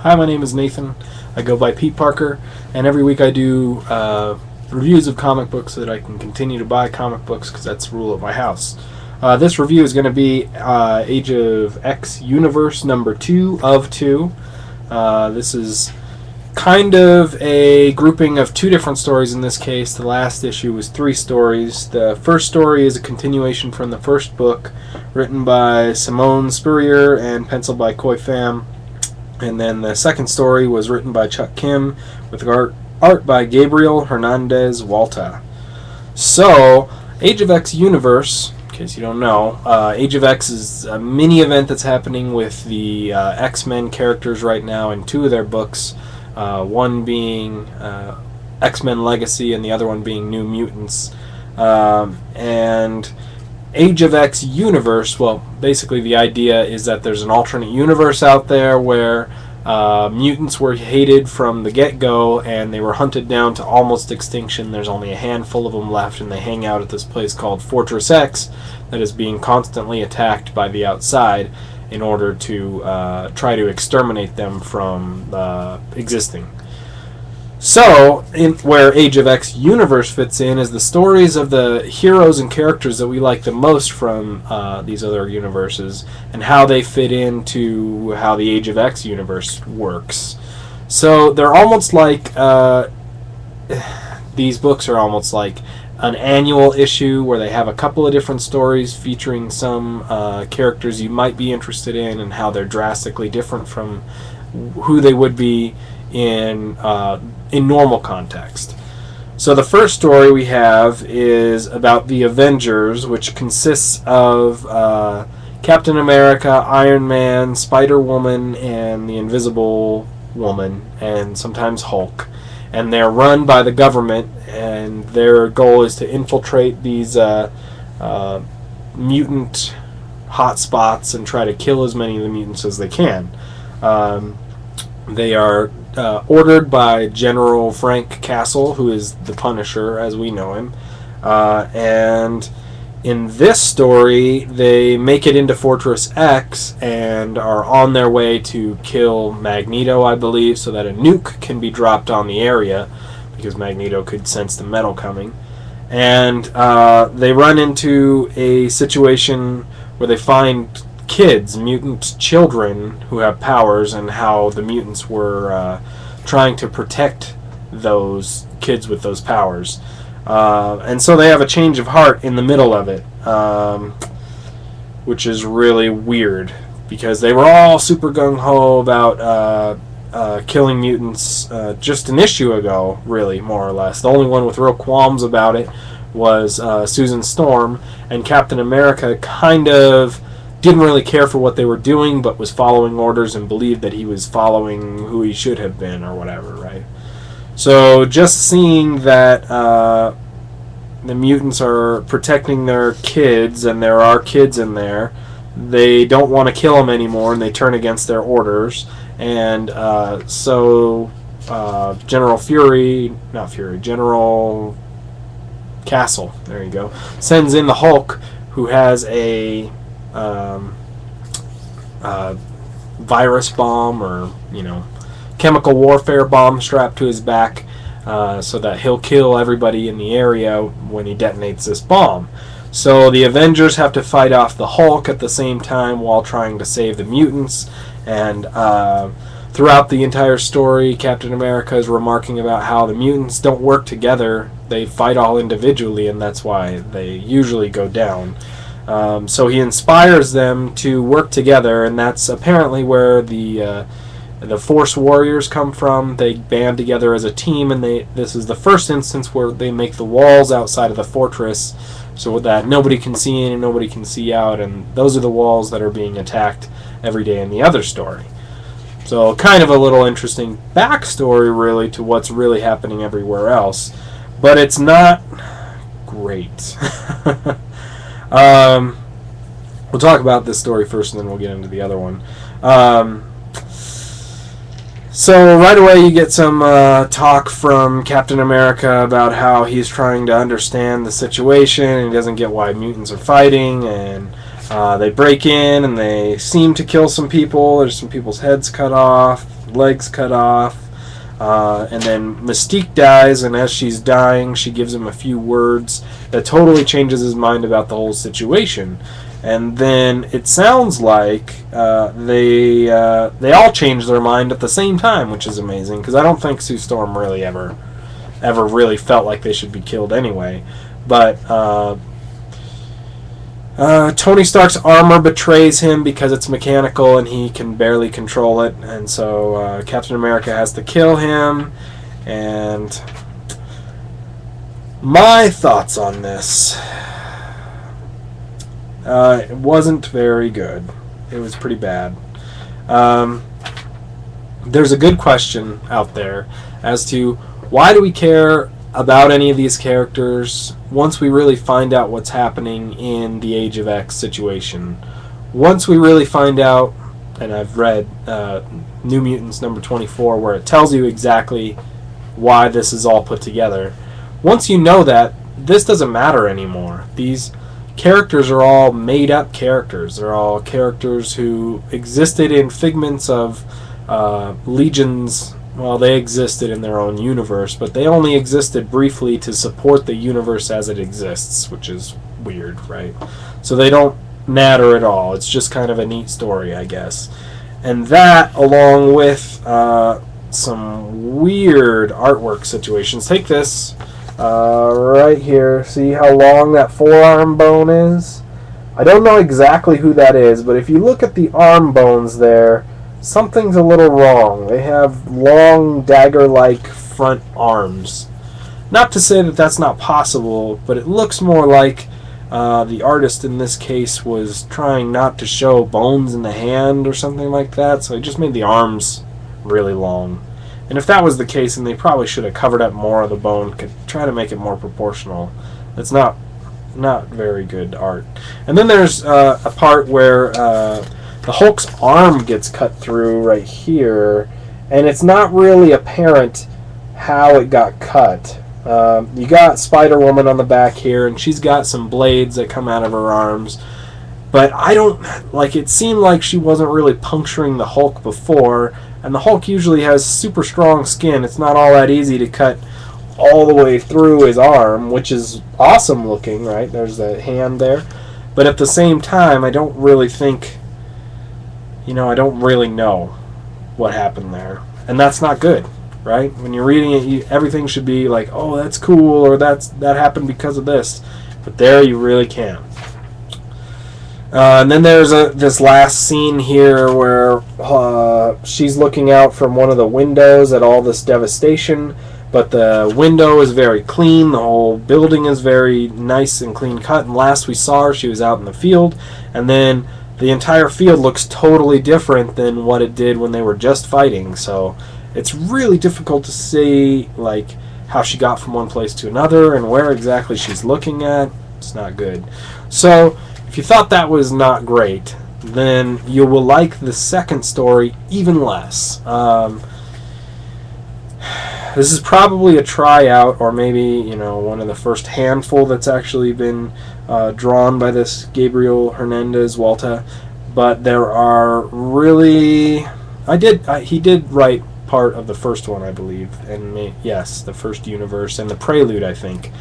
Hi, my name is Nathan. I go by Peteparker, and every week I do reviews of comic books so that I can continue to buy comic books because that's the rule at my house. This review is going to be Age of X Universe number 2 of 2. This is kind of a grouping of 2 different stories in this case. The last issue was 3 stories. The first story is a continuation from the first book, written by Simone Spurrier and penciled by Koi Pham. And then the second story was written by Chuck Kim with art by Gabriel Hernandez Walta. So, Age of X Universe, in case you don't know, Age of X is a mini event that's happening with the X-Men characters right now in 2 of their books. One being X-Men Legacy and the other one being New Mutants. And Age of X Universe, well, basically the idea is that there's an alternate universe out there where mutants were hated from the get-go and they were hunted down to almost extinction. There's only a handful of them left, and they hang out at this place called Fortress X that is being constantly attacked by the outside in order to try to exterminate them from existing. So, where Age of X Universe fits in is the stories of the heroes and characters that we like the most from these other universes and how they fit into how the Age of X universe works. So, they're almost like, these books are almost like an annual issue where they have a couple of different stories featuring some characters you might be interested in and how they're drastically different from who they would be in normal context. So the first story we have is about the Avengers, which consists of Captain America, Iron Man, Spider-Woman, and the Invisible Woman, and sometimes Hulk. And they're run by the government, and their goal is to infiltrate these mutant hotspots and try to kill as many of the mutants as they can. They are ordered by General Frank Castle, who is the Punisher as we know him. And in this story, they make it into Fortress X and are on their way to kill Magneto, I believe, so that a nuke can be dropped on the area, because Magneto could sense the metal coming. And they run into a situation where they find kids, mutant children who have powers, and how the mutants were trying to protect those kids with those powers. And so they have a change of heart in the middle of it, which is really weird, because they were all super gung-ho about killing mutants just an issue ago, really, more or less. The only one with real qualms about it was Susan Storm, and Captain America kind of didn't really care for what they were doing, but was following orders and believed that he was following who he should have been or whatever, right? So just seeing that the mutants are protecting their kids, and there are kids in there, they don't want to kill them anymore, and they turn against their orders. And so General Castle, there you go, sends in the Hulk, who has a virus bomb, or chemical warfare bomb strapped to his back, so that he'll kill everybody in the area when he detonates this bomb. So the Avengers have to fight off the Hulk at the same time while trying to save the mutants. And throughout the entire story, Captain America is remarking about how the mutants don't work together. They fight all individually, and that's why they usually go down. So he inspires them to work together, and that's apparently where the Force Warriors come from. They band together as a team, and this is the first instance where they make the walls outside of the fortress so that nobody can see in and nobody can see out, and those are the walls that are being attacked every day in the other story. So kind of a little interesting backstory, really, to what's really happening everywhere else. But it's not great. We'll talk about this story first, and then we'll get into the other one. So right away you get some talk from Captain America about how he's trying to understand the situation, and he doesn't get why mutants are fighting, and They break in and they seem to kill some people. There's some people's heads cut off, legs cut off. And then Mystique dies, and as she's dying, she gives him a few words that totally changes his mind about the whole situation. And then it sounds like they all change their mind at the same time, which is amazing, because I don't think Sue Storm really ever really felt like they should be killed anyway. But Tony Stark's armor betrays him because it's mechanical and he can barely control it, and so Captain America has to kill him. And my thoughts on this, it wasn't very good. It was pretty bad. There's a good question out there as to why do we care about any of these characters once we really find out what's happening in the Age of X situation. Once we really find out, and I've read New Mutants number 24 where it tells you exactly why this is all put together. Once you know that, this doesn't matter anymore. These characters are all made up characters. They're all characters who existed in figments of Legion's. Well, they existed in their own universe, but they only existed briefly to support the universe as it exists, which is weird, right? So they don't matter at all. It's just kind of a neat story, I guess. And that, along with some weird artwork situations. Take this right here. See how long that forearm bone is? I don't know exactly who that is, but if you look at the arm bones there, something's a little wrong. They have long, dagger-like front arms. Not to say that that's not possible, but it looks more like the artist in this case was trying not to show bones in the hand or something like that, so he just made the arms really long. And if that was the case, then they probably should have covered up more of the bone, could try to make it more proportional. It's not very good art. And then there's a part where the Hulk's arm gets cut through right here, and it's not really apparent how it got cut. You got Spider-Woman on the back here, and she's got some blades that come out of her arms, but it seemed like she wasn't really puncturing the Hulk before, and the Hulk usually has super strong skin. It's not all that easy to cut all the way through his arm, which is awesome looking, right? There's that hand there. But at the same time, I don't really think... I don't really know what happened there. And that's not good, right? When you're reading it, everything should be like, oh, that's cool, or that happened because of this. But there you really can't. And then there's this last scene here where she's looking out from one of the windows at all this devastation, but the window is very clean, the whole building is very nice and clean cut, and last we saw her, she was out in the field, and then the entire field looks totally different than what it did when they were just fighting, so it's really difficult to see how she got from one place to another and where exactly she's looking at. It's not good. So if you thought that was not great, then you will like the second story even less. This is probably a tryout, or maybe one of the first handful that's actually been drawn by this Gabriel Hernandez Walta. But there are really, he did write part of the first one, I believe, and yes, the first universe and the Prelude, I think.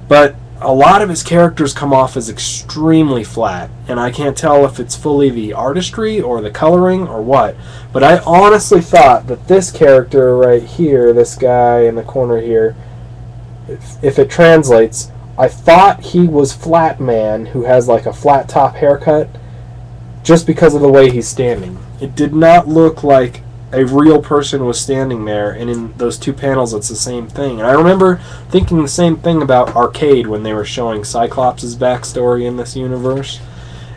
But a lot of his characters come off as extremely flat, and I can't tell if it's fully the artistry or the coloring or what, but I honestly thought that this character right here, this guy in the corner here, if it translates, I thought he was Flat Man, who has like a flat top haircut, just because of the way he's standing. It did not look like a real person was standing there, and in those two panels it's the same thing. And I remember thinking the same thing about Arcade when they were showing Cyclops' backstory in this universe.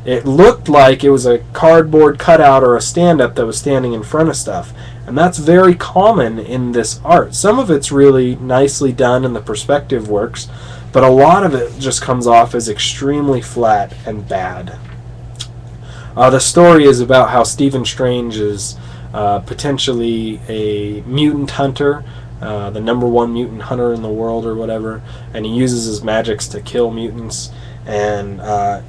It looked like it was a cardboard cutout or a stand-up that was standing in front of stuff, and that's very common in this art. Some of it's really nicely done and the perspective works, but a lot of it just comes off as extremely flat and bad. The story is about how Stephen Strange is potentially a mutant hunter, the #1 mutant hunter in the world or whatever, and he uses his magics to kill mutants. And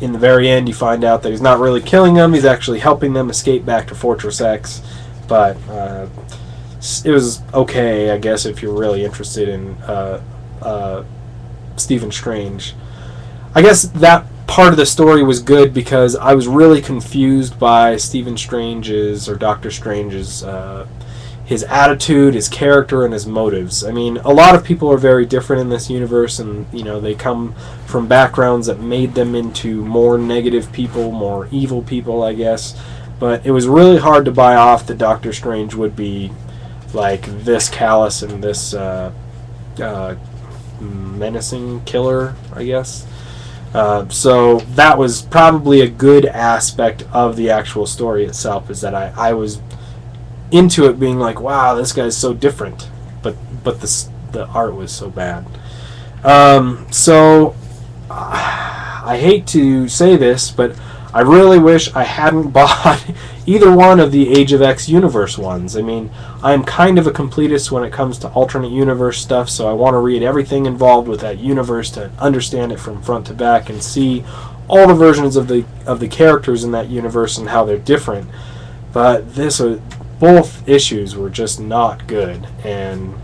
in the very end, you find out that he's not really killing them. He's actually helping them escape back to Fortress X. But it was okay, I guess, if you're really interested in Stephen Strange. I guess that part of the story was good because I was really confused by Stephen Strange's, or Doctor Strange's, his attitude, his character, and his motives. I mean, a lot of people are very different in this universe, and they come from backgrounds that made them into more negative people, more evil people, I guess. But it was really hard to buy off that Doctor Strange would be like this callous and this menacing killer, I guess. So that was probably a good aspect of the actual story itself, is that I was into it being like, wow, this guy's so different, but the art was so bad. So I hate to say this, but I really wish I hadn't bought either one of the Age of X universe ones. I mean, I'm kind of a completist when it comes to alternate universe stuff, so I want to read everything involved with that universe to understand it from front to back and see all the versions of the characters in that universe and how they're different. But both issues were just not good, and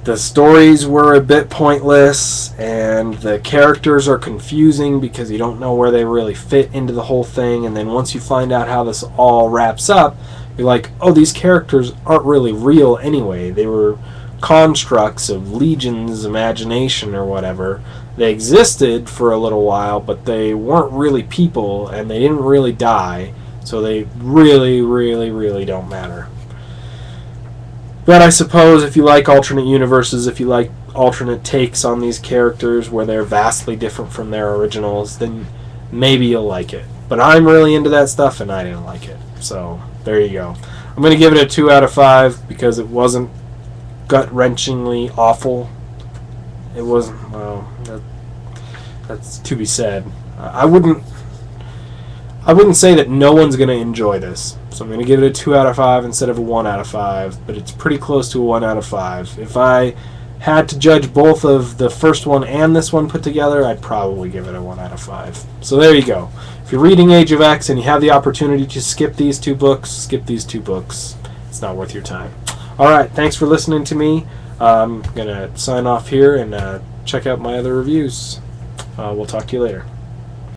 the stories were a bit pointless, and the characters are confusing because you don't know where they really fit into the whole thing, and then once you find out how this all wraps up, you're like, oh, these characters aren't really real anyway. They were constructs of Legion's imagination or whatever. They existed for a little while, but they weren't really people, and they didn't really die. So they really, really, really don't matter. But I suppose if you like alternate universes, if you like alternate takes on these characters where they're vastly different from their originals, then maybe you'll like it. But I'm really into that stuff, and I didn't like it. So there you go. I'm going to give it a 2 out of 5 because it wasn't gut-wrenchingly awful. It wasn't, well, that's to be said. I wouldn't say that no one's going to enjoy this. So I'm going to give it a 2 out of 5 instead of a 1 out of 5, but it's pretty close to a 1 out of 5. If I had to judge both of the first one and this one put together, I'd probably give it a 1 out of 5. So there you go. If you're reading Age of X and you have the opportunity to skip these 2 books, skip these 2 books. It's not worth your time. Alright, thanks for listening to me. I'm going to sign off here and check out my other reviews. We'll talk to you later.